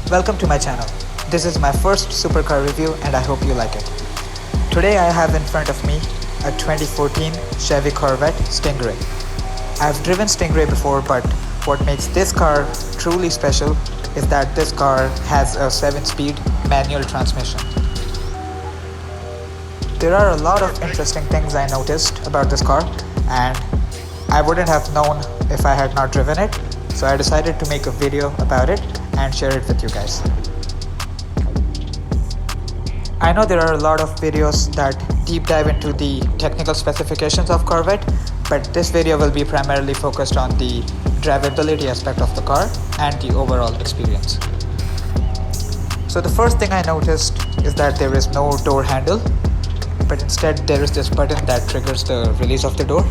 Welcome to my channel. This is my first supercar review and I hope you like it. Today I have in front of me a 2014 Chevy Corvette Stingray. I've driven Stingray before, but what makes this car truly special is that this car has a 7-speed manual transmission. There are a lot of interesting things I noticed about this car and I wouldn't have known if I had not driven it, so I decided to make a video about it and share it with you guys. I know there are a lot of videos that deep dive into the technical specifications of Corvette, but this video will be primarily focused on the drivability aspect of the car and the overall experience. So the first thing I noticed is that there is no door handle, but instead there is this button that triggers the release of the door.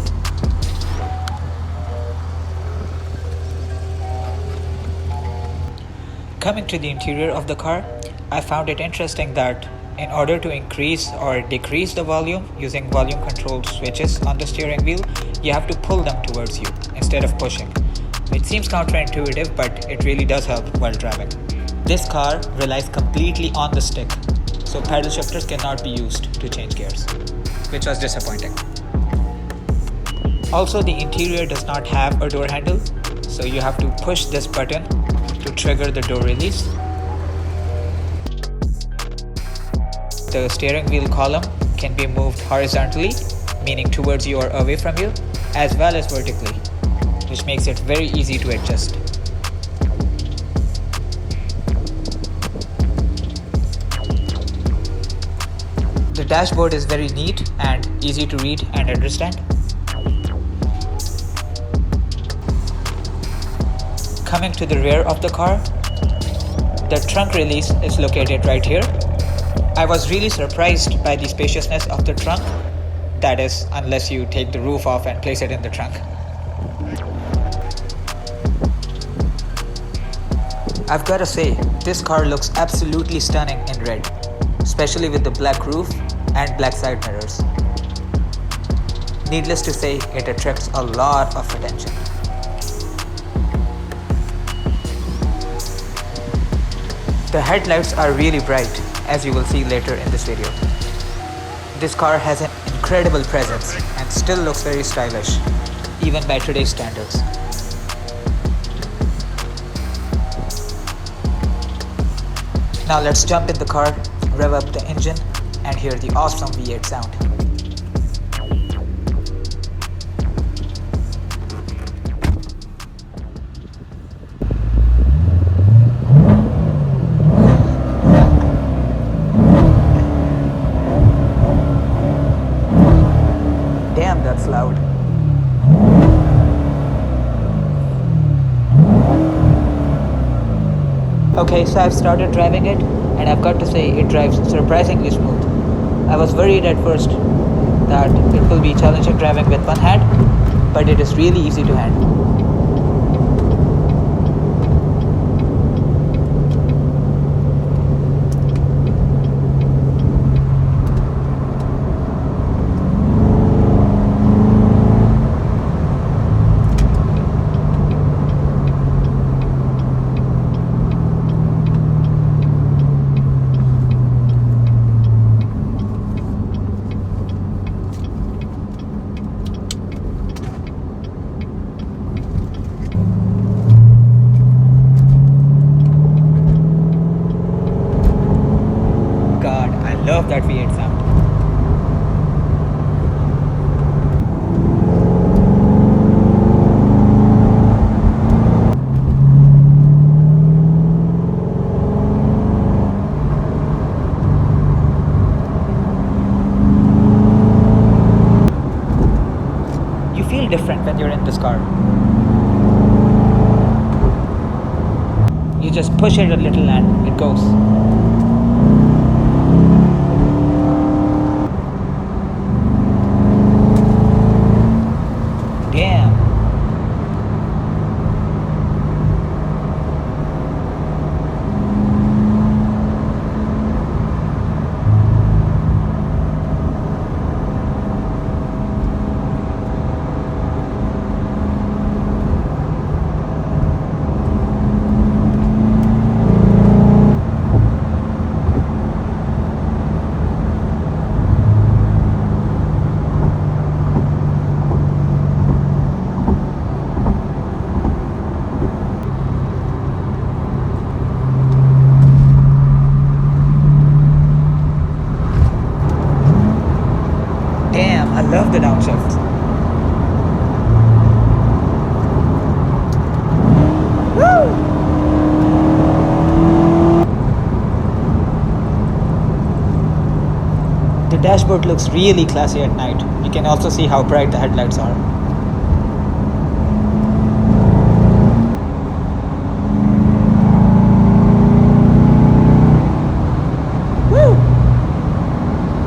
Coming to the interior of the car, I found it interesting that in order to increase or decrease the volume using volume controlled switches on the steering wheel, you have to pull them towards you instead of pushing. It seems counterintuitive, but it really does help while driving. This car relies completely on the stick, so paddle shifters cannot be used to change gears, which was disappointing. Also, the interior does not have a door handle, so you have to push this button to trigger the door release. The steering wheel column can be moved horizontally, meaning towards you or away from you, as well as vertically, which makes it very easy to adjust. The dashboard is very neat and easy to read and understand. Coming to the rear of the car, the trunk release is located right here. I was really surprised by the spaciousness of the trunk, that is, unless you take the roof off and place it in the trunk. I've gotta say, this car looks absolutely stunning in red, especially with the black roof and black side mirrors. Needless to say, it attracts a lot of attention. The headlights are really bright, as you will see later in this video. This car has an incredible presence and still looks very stylish, even by today's standards. Now let's jump in the car, rev up the engine, and hear the awesome V8 sound. Damn, that's loud. Okay, so I've started driving it and I've got to say it drives surprisingly smooth. I was worried at first that it will be challenging driving with one hand, but it is really easy to handle. Love that V8 sound. You feel different when you're in this car. You just push it a little and it goes. Damn. love the downshift. The dashboard looks really classy at night. You can also see how bright the headlights are.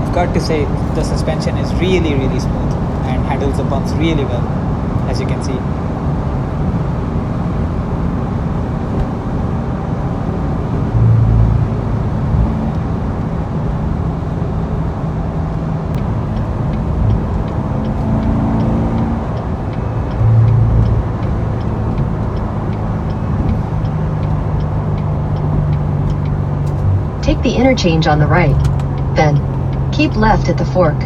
I've got to say, the suspension is really smooth and handles the bumps really well, as you can see. Take the interchange on the right. Then, keep left at the fork.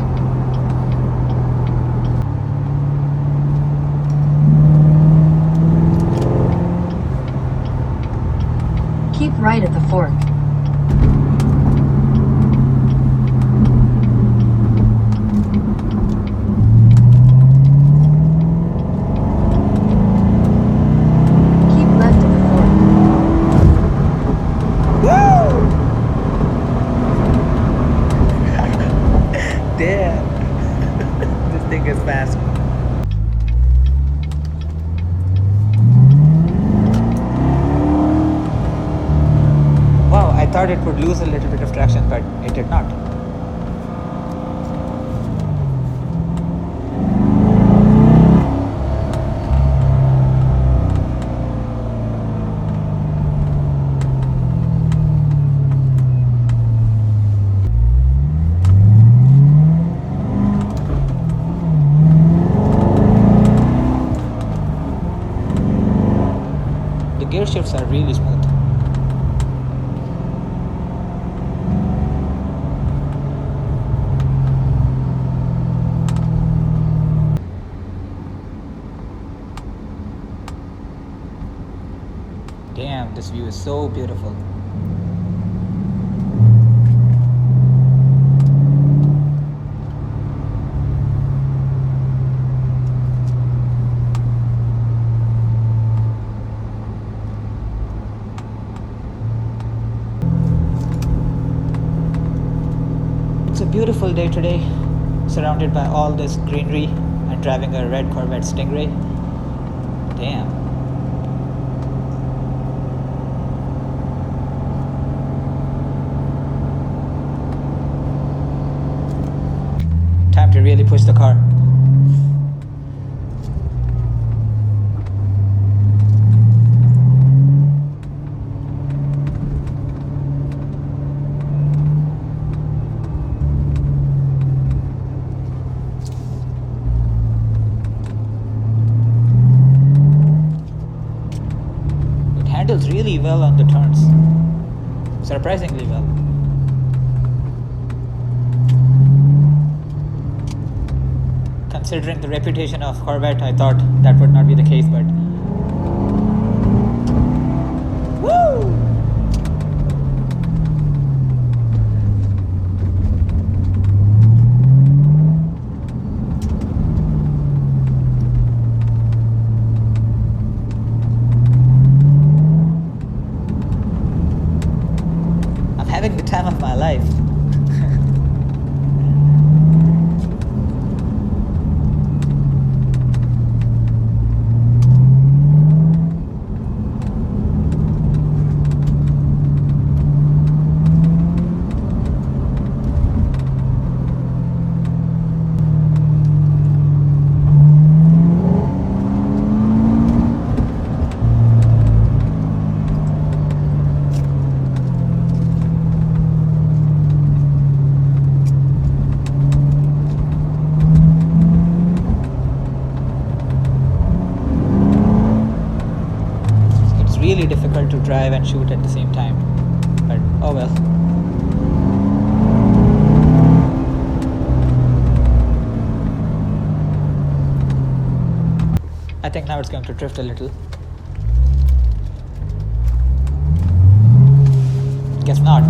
Keep right at the fork. Keep left at the fork. Damn, this thing is fast. Wow, I thought it would lose a little bit of traction, but it did not. The gear shifts are really smooth. Damn, this view is so beautiful. It's a beautiful day today, surrounded by all this greenery and driving a red Corvette Stingray. Damn. Time to really push the car. It handles really well on the turns. Surprisingly well. Considering the reputation of Corvette, I thought that would not be the case, but woo! I'm having the time of my life. Really difficult to drive and shoot at the same time, but oh well. I think now it's going to drift a little. Guess not.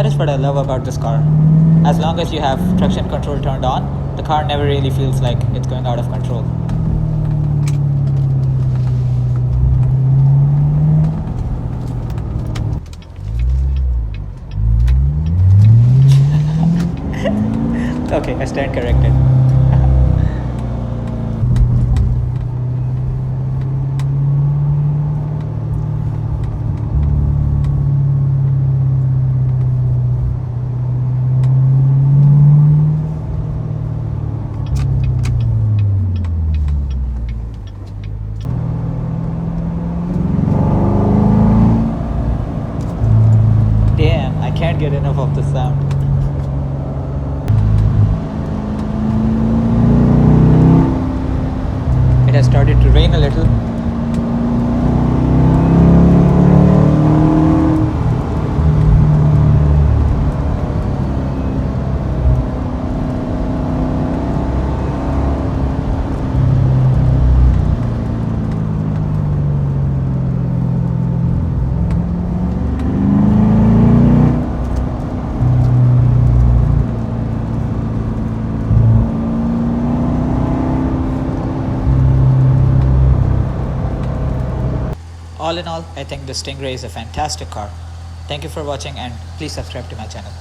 that is what I love about this car. As long as you have traction control turned on, the car never really feels like it's going out of control. Okay, I stand corrected. Damn, I can't get enough of the sound. It has started to rain a little. All in all, I think the Stingray is a fantastic car. Thank you for watching and please subscribe to my channel.